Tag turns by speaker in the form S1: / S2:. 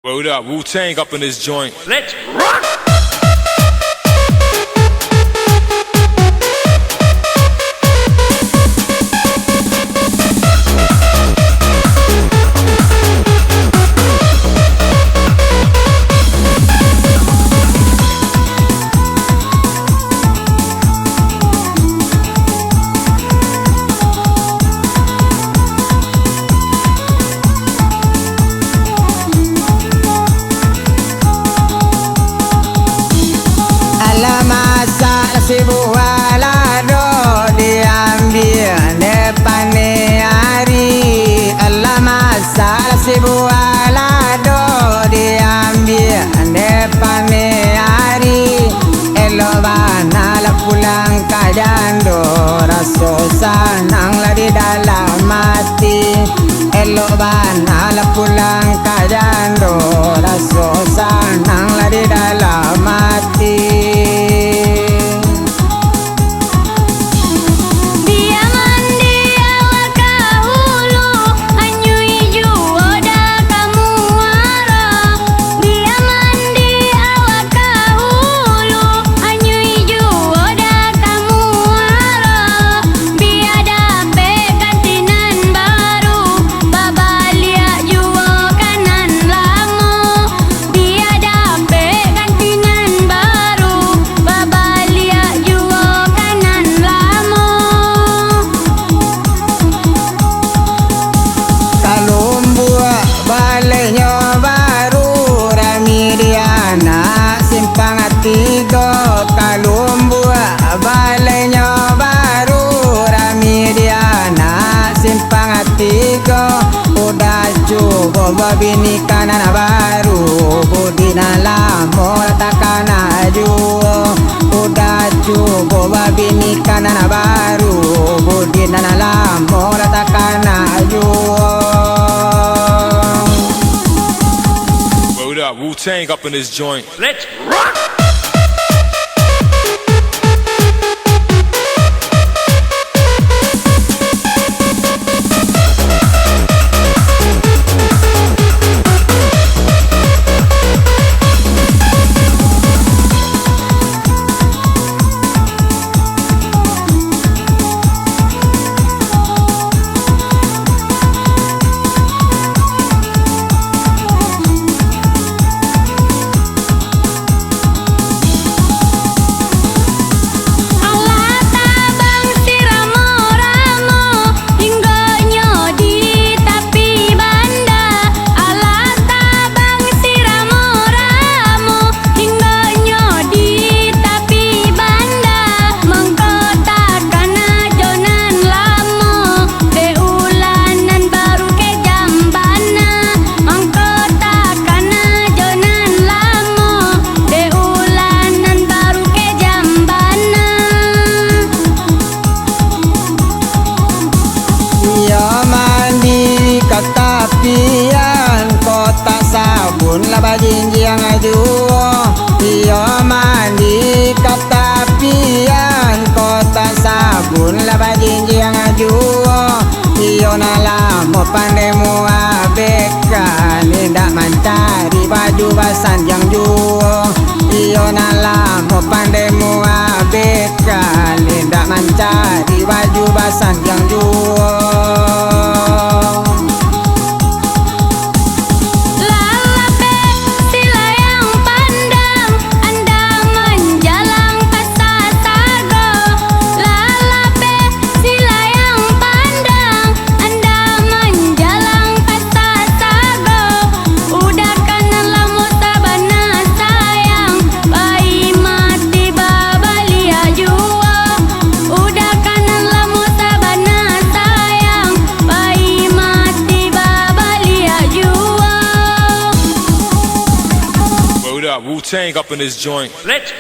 S1: Word up, Wu-Tang up in this joint.
S2: Let's rock!
S3: Sibuk walado diambil depan hari. Allah masalah sibuk walado diambil depan hari. Elok banalah pulang kajando, rasa senanglah di dalam mati. Elok banalah pulang kajando, rasa senanglah di dalam mati. Tiga Kalumbua balainya baru Rami Diana simpang tiga. Udah cukup bini kanan baru budina lamo takkan aju. Udah cukup bini kanan baru budina lamo takkan aju.
S1: Word up, Wu-Tang up in this joint.
S2: Let's rock!
S3: Tapian kota sabun lah bajinjiang ajuo. Iyo mandi katapian kota sabun lah bajinjiang ajuo. Iyo nalamo pandai muabekan indak mencari baju basan yang juo. Iyo nalamo pandai muabekan indak mencari baju basan yang juo.
S1: Wu-Tang up in this joint.
S2: Let's